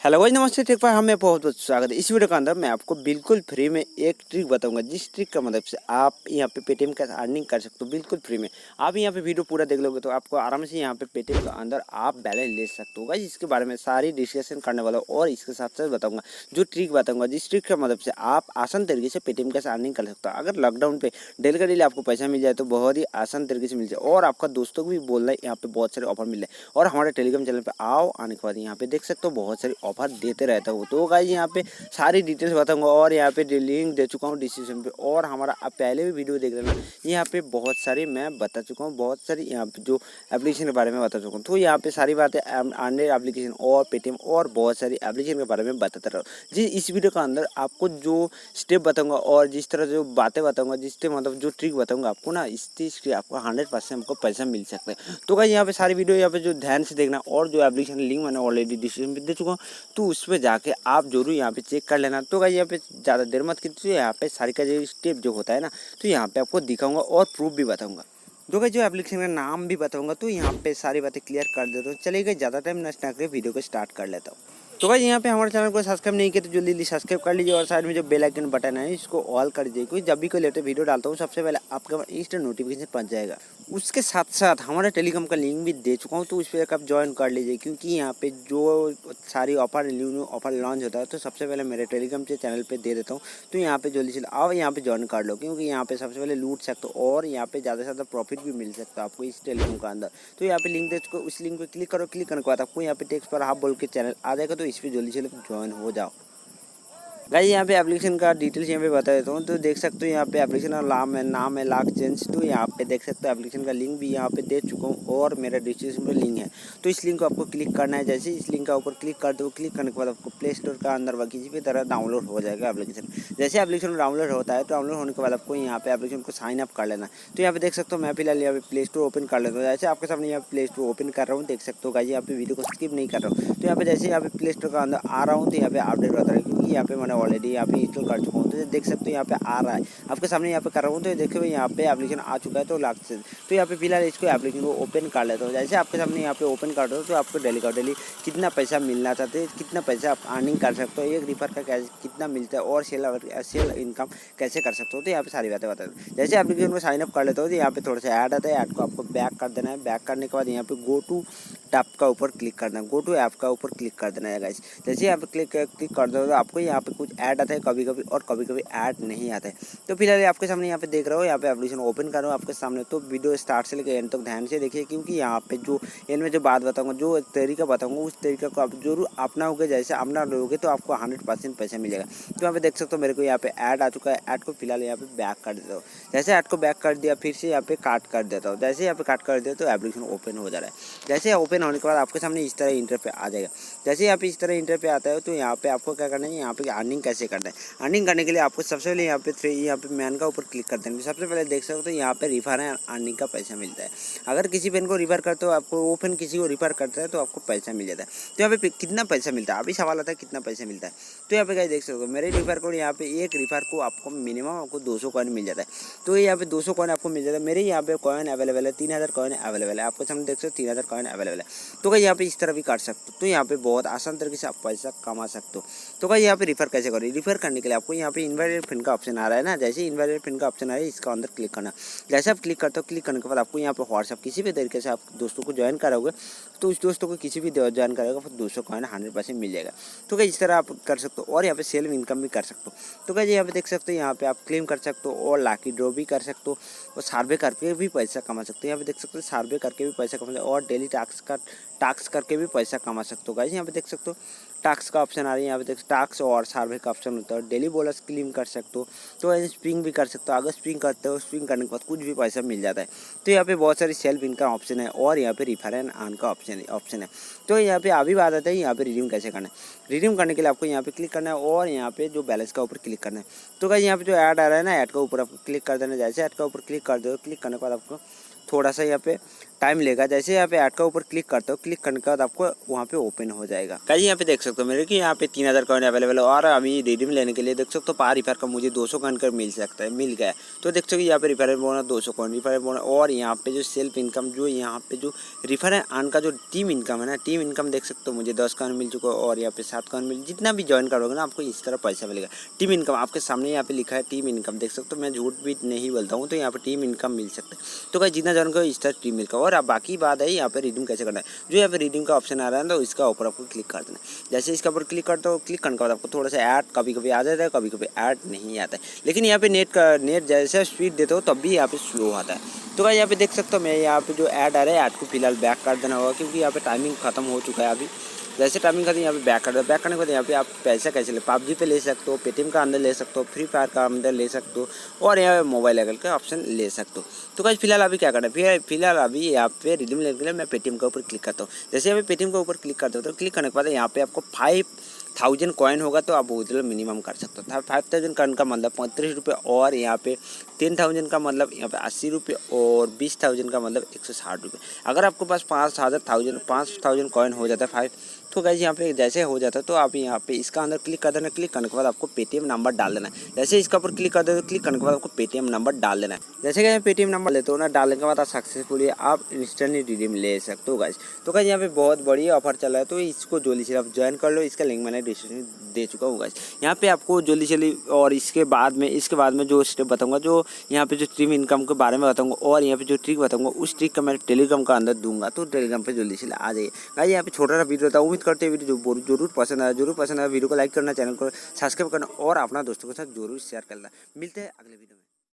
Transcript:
Hello guys, नमस्ते। Trick पर हमें बहुत बहुत स्वागत है। इस वीडियो के अंदर मैं आपको बिल्कुल फ्री में एक ट्रिक बताऊंगा, जिस ट्रिक का मदद से आप यहाँ पे पेटीएम का अर्निंग कर सकते हो बिल्कुल फ्री में। आप यहाँ पे वीडियो पूरा देख लोगे तो आपको आराम से यहाँ पे पेटीएम के अंदर आप बैलेंस ले सकते हो। गाइस, इसके बारे में सारी डिस्कशन करने वाला हूँ और इसके साथ साथ बताऊंगा जो ट्रिक बताऊंगा, जिस ट्रिक की मदद से आप आसान तरीके से पेटीएम का अर्निंग कर सकते हो। अगर लॉकडाउन पे डेली का डेली आपको पैसा मिल जाए तो बहुत ही आसान तरीके से मिल जाए, और आपका दोस्तों को भी बोलना है यहाँ पे बहुत सारे ऑफर मिल रहे हैं। और हमारे टेलीग्राम चैनल पे आओ, आने के बाद यहाँ पे देख सकते हो बहुत सारे ऑफर देते रहता हूँ। तो गाइस, यहाँ पे सारी डिटेल्स बताऊंगा और यहाँ पे लिंक दे चुका हूँ डिस्क्रिप्शन पे, और हमारा आप पहले भी वीडियो देख लेना। यहाँ पे बहुत सारी मैं बता चुका हूँ, बहुत सारी यहाँ पे जो एप्लीकेशन के बारे में बता चुका हूँ। तो यहाँ पे सारी बातें एंड्रॉइड एप्लीकेशन और पेटीएम और बहुत सारी एप्लीकेशन के बारे में बताता रहा हूँ। जी, इस वीडियो के अंदर आपको जो स्टेप बताऊंगा और जिस तरह जो बातें बताऊंगा, जिससे मतलब जो ट्रिक बताऊंगा आपको ना, इससे आपको 100% हमको पैसा मिल सकता है। तो गाइस, यहाँ पे सारी वीडियो यहाँ पे जो ध्यान से देखना, और जो एप्लीकेशन लिंक मैंने ऑलरेडी डिस्क्रिप्शन में दे चुका हूँ, तो उस पर जाके आप जरूर यहाँ पे चेक कर लेना। तो गाइस, यहाँ पे ज़्यादा देर मत कीजिए, यहाँ पे सारी का जो स्टेप जो होता है ना, तो यहाँ पे आपको दिखाऊंगा और प्रूफ भी बताऊंगा। तो गाइस, जो एप्लीकेशन का नाम भी बताऊंगा, तो यहाँ पे सारी बातें क्लियर कर देता हूँ। चलिए गाइस, ज़्यादा टाइम नष्ट ना करके वीडियो को स्टार्ट कर लेता हूँ। तो गाइस, यहाँ पे हमारे चैनल को सब्सक्राइब नहीं किया तो जल्दी सब्सक्राइब कर लीजिए, और साइड में जो बेल आइकन बटन है इसको ऑल कर दीजिए, क्योंकि जब भी कोई लेटेस्ट वीडियो डालता हूँ सबसे पहले आपके पास इंस्टेंट नोटिफिकेशन पहुंच जाएगा। उसके साथ साथ हमारे टेलीग्राम का लिंक भी दे चुका हूँ, तो उस पर आप ज्वाइन कर लीजिए, क्योंकि यहाँ पे जो सारी ऑफर न्यू ऑफर लॉन्च होता है तो सबसे पहले मेरे टेलीग्राम के चैनल पे दे देता हूँ। तो यहाँ पे जल्दी से आओ, यहाँ पे ज्वाइन कर लो, क्योंकि यहाँ पे सबसे पहले लूट सकते हो और यहाँ पे ज़्यादा से ज़्यादा प्रॉफिट भी मिल सकता है आपको इस टेलीग्राम का अंदर। तो यहाँ पे लिंक दे चुका, उस लिंक पे क्लिक करो। क्लिक करने के बाद आपको यहाँ पे टेक्स्ट पर आप बोल के चैनल आ जाएगा, तो इस पर जल्दी से ज्वाइन हो जाओ। गाइस, यहाँ पे एप्लीकेशन का डिटेल्स यहाँ पे बता देता हूँ। तो देख सकते हो यहाँ पे एप्लीकेशन का नाम है लाख चेंज। तो यहाँ पे देख सकते हो एप्लीकेशन का लिंक भी यहाँ पे दे चुका हूँ, और मेरा डिस्क्रिप्शन में लिंक है। तो इस लिंक को आपको क्लिक करना है। जैसे इस लिंक का ऊपर क्लिक कर दो, क्लिक करने के बाद आपको प्ले स्टोर का अंदर व किसी भी तरह डाउनलोड हो जाएगा एप्लीकेशन। जैसे एप्लीकेशन डाउनलोड होता है, तो डाउनलोड होने के बाद आपको यहाँ पे एप्लीकेशन को साइन अप कर लेना। तो यहाँ पे देख सकते हो मैं फिलहाल यहाँ पे प्ले स्टोर ओपन कर लेता हूँ। जैसे आपके सामने यहाँ प्ले स्टोर ओपन कर रहा हूँ, देख सकते हो गाइस, यहाँ पे वीडियो को स्किप नहीं कर रहा हूँ। तो यहाँ पे जैसे यहाँ पे प्ले स्टोर का अंदर आ रहा हूँ, तो यहाँ पे अपडेट होता है, क्योंकि यहाँ पे मैंने ऑलरेडी यहाँ पे इंस्टॉल कर चुका हूँ। तो देख सकते हो यहाँ पे आ रहा है आपके सामने, यहाँ पे कर रहा हूँ। तो देखो यहाँ पे एप्लीकेशन आ चुका है, तो लाख से। तो यहाँ पे फिलहाल इसको एप्लीकेशन को ओपन कर लेता हूँ। जैसे आपके सामने यहाँ पे ओपन कर दो, तो आपको डेली का डेली कितना पैसा मिलना चाहते हैं, कितना पैसा आप अर्निंग कर सकते हो, एक रिफर का कितना मिलता है, और सेल इनकम कैसे कर सकते हो, तो यहाँ पे सारी बातें बता दो। जैसे एप्लीकेशन को साइन अप कर लेते हो, तो यहाँ पे थोड़ा सा ऐड आता है, ऐड को आपको बैक कर देना है। बैक करने के बाद यहाँ पे गो टू टैप का ऊपर क्लिक करना है, गो टू ऐप का ऊपर क्लिक कर देना है गाइस। जैसे यहाँ पे क्लिक कर दो, तो आपको यहाँ पे कुछ ऐड आता है कभी कभी, और कभी कभी ऐड नहीं आता है। तो फिलहाल आपके सामने यहाँ पे देख रहे हो, यहाँ पे एप्लीकेशन ओपन कर रहा हूँ आपके सामने। तो वीडियो स्टार्ट से लेकर एंड तक ध्यान से देखिए, क्योंकि यहाँ पे जो एंड में जो बात बताऊंगा, जो तरीका बताऊंगा, उस तरीका को आप जरूर अपनाओगे। जैसे अपना लोगे तो आपको 100% पैसा मिलेगा। तो यहाँ पे देख सकते हो मेरे को यहाँ पे ऐड आ चुका है। ऐड को फिलहाल यहाँ पे बैक कर देता हूँ। जैसे ऐड को बैक कर दिया, फिर से यहाँ पे काट कर देता हूँ। जैसे यहाँ पे काट कर दिया, तो एप्लीकेशन ओपन हो जा रहा है। जैसे ओपन होने के बाद आपके सामने इस तरह इंटर पे आ जाएगा। जैसे यहाँ पे इस तरह इंटर पे आता है, तो यहाँ पे आपको क्या करना है, यहाँ पे अर्निंग कैसे करना है। अर्निंग करने के लिए आपको सबसे पहले यहाँ पे मैन का ऊपर क्लिक कर देंगे। सबसे पहले देख सकते हो यहाँ पे रिफर है, अर्निंग का पैसा मिलता है। अगर किसी पेन को रिफर करते हो, आपको वो पेन किसी को रिफर करता है, तो आपको पैसा मिल जाता है। तो यहाँ पे कितना पैसा मिलता है, अभी सवाल आता है कितना पैसा मिलता है। तो यहाँ पे क्या देख सकते हो, मेरे रिफर कोड यहाँ पे एक रिफर को आपको मिनिमम आपको 200 कॉइन मिल जाता है। तो यहाँ पे 200 कॉइन आपको मिल जाता है। मेरे यहाँ पे कॉइन अवेलेबल है, 3000 कॉइन अवेलेबल है। आपको सामने देख सकते हो 3000 कॉइन अवेलेबल है। तो क्या यहाँ पे इस तरह भी कर सकते हो। तो यहाँ पे बहुत आसान तरीके से आप पैसा कमा सकते हो। तो क्या यहाँ पे रिफर कैसे करें, रिफर करने के लिए आपको यहाँ पे इनवाइटेड फ्रेंड का ऑप्शन आ रहा है ना। जैसे इनवाइटेड फ्रेंड का ऑप्शन आ रहा है, इसका अंदर क्लिक करना। जैसे आप क्लिक करते हो, क्लिक करने के बाद आपको यहाँ पे व्हाट्सएप किसी भी तरीके से आप दोस्तों को ज्वाइन कराओगे, तो उस दोस्तों को किसी भी ज्वाइन कराओगे, फिर 200 कॉइन 100% मिल जाएगा। तो क्या इस तरह आप कर सकते हो, और यहाँ पे सेल्फ इनकम भी कर सकते हो। तो क्या यहाँ पे देख सकते हो, यहाँ पे आप क्लेम कर सकते हो, और लाकी ड्रॉ भी कर सकते हो, और सर्वे करके भी पैसा कमा सकते हो। यहाँ पे देख सकते हो सर्वे करके भी पैसा कमा सकते हो, और डेली टास्क करके भी पैसा कमा सकते हो। गाइस, यहाँ पे देख सकते हो टास्क का ऑप्शन आ रही है। यहाँ पे देख टास्क और सर्वे का ऑप्शन होता है। डेली बोनस क्लेम कर सकते हो, तो ऐसे स्प्रिंग भी कर सकते हो। अगर स्प्रिंग करते हो, स्प्रिंग करने के बाद कुछ भी पैसा मिल जाता है। तो यहाँ पे बहुत सारी सेल्फ इनकम ऑप्शन है, और यहाँ पे रिफर एंड अर्न का ऑप्शन है। तो यहाँ पे अभी बात आता है यहाँ पे रिडीम कैसे करना है। रिडीम करने के लिए आपको यहाँ पे क्लिक करना है, और यहाँ पे जो बैलेंस का ऊपर क्लिक करना है। तो गाइस, यहाँ पे जो ऐड आ रहा है ना, ऐड का ऊपर आपको क्लिक कर देना है। जैसे ऐड का ऊपर क्लिक कर दो, क्लिक करने के बाद आपको थोड़ा सा यहाँ पे टाइम लेगा। जैसे यहाँ पे ऐड का ऊपर क्लिक करते हो, क्लिक करने के बाद आपको वहाँ पे ओपन हो जाएगा। गाइस यहाँ पे देख सकते हो मेरे कि यहाँ पे 3000 कॉइन अवेलेबल है और अभी रिडीम लेने के लिए देख सकते हो पर रिफर का मुझे 200 कॉइन कर मिल सकता है, मिल गया। तो देख सकते हो यहाँ पे refer bonus 200 coin refer bonus, और यहाँ पे जो सेल्फ इनकम जो यहाँ पे जो रिफर अर्न का जो टीम इनकम है ना, टीम इनकम देख सकते हो मुझे 10 कॉइन मिल चुका है और यहाँ पे 7 कॉइन मिल, जितना भी ज्वाइन करोगे ना आपको इस तरह पैसा मिलेगा। टीम इनकम आपके सामने यहाँ पे लिखा है टीम इनकम, देख सकते हो मैं झूठ भी नहीं बोलता हूँ, तो यहाँ पे टीम इनकम मिल सकता है। तो गाइस जितना ज्वाइन करो इस तरह टीम मिलकर, और अब बाकी बात है यहाँ पे रिडीम कैसे करना है। जो यहाँ पे रिडीम का ऑप्शन आ रहा है तो इसका ऊपर आपको क्लिक कर देना है। जैसे इसके ऊपर क्लिक करते हो, क्लिक करने के बाद आपको थोड़ा सा ऐड कभी कभी आ जाता है, कभी कभी ऐड नहीं आता है, लेकिन यहाँ पे नेट जैसे स्पीड देते हो तब भी यहाँ पे स्लो आता है। तो गाइस यहाँ पे देख सकते हो मैं यहाँ पे जो ऐड आ रहा है ऐड को फिलहाल बैक कर देना होगा, क्योंकि यहाँ पे टाइमिंग खत्म हो चुका है अभी। जैसे टाइमिंग खत्म यहाँ पे बैक कर दो, बैक करने के बाद यहाँ पे आप पैसा कैसे ले, पबजी पे ले सकते हो, पेटीएम का अंदर ले सकते हो, फ्री फायर का अंदर ले सकते हो, और यहाँ पे मोबाइल लेवल का ऑप्शन ले सकते हो। तो गाइस फिलहाल अभी क्या करना है, फिलहाल अभी यहाँ पे रिडीम लेने के लिए मैं पेटीएम के ऊपर क्लिक करता हूँ। जैसे यहाँ पे पेटीएम के ऊपर क्लिक करते हो तो क्लिक करने के बाद यहाँ पे आपको 5000 कॉइन होगा तो आप बहुत मिनिमम कर सकते हो। 5000 कॉइन का मतलब 35 रुपये, और यहाँ पे 10,000 का मतलब यहाँ पे 80 रुपये, और 20,000 का मतलब 160 रुपये। अगर आपके पास 5,000 कॉइन हो जाता है 5, तो गाइस यहाँ पे जैसे हो जाता है तो आप यहाँ पे इसका अंदर क्लिक कर देना। क्लिक करने के बाद आपको पेटीएम नंबर डाल देना है। जैसे इसका ऊपर क्लिक कर दो, क्लिक करने के बाद आपको पेटीएम नंबर डाल देना है। जैसे कि पेटीएम नंबर लेते हो ना, डालने के बाद आप सक्सेसफुली आप इंस्टेंटली रिडीम ले सकते हो गाइस। तो गाइस यहाँ पे बहुत बढ़िया ऑफर चल रहा है, तो इसको जल्दी से आप ज्वाइन कर लो। इसका लिंक मैंने डिस्क्रिप्शन दे चुका हूँ गाइस। यहाँ पे आपको जल्दी और इसके बाद में जो स्टेप बताऊँगा, जो यहाँ पे जो टीम इनकम के बारे में बताऊँगा, और यहाँ पे जो ट्रिक बताऊँगा उस ट्रिक का मैं टेलीग्राम का अंदर दूंगा, तो टेलीग्राम पे जल्दी से आ जाइए गाइस। यहाँ पे छोटा सा वीडियो था, उम्मीद करते हैं वीडियो जरूर पसंद आया। वीडियो को लाइक करना, चैनल को सब्सक्राइब करना और अपना दोस्तों के साथ जरूर शेयर करना। मिलते हैं अगले वीडियो में।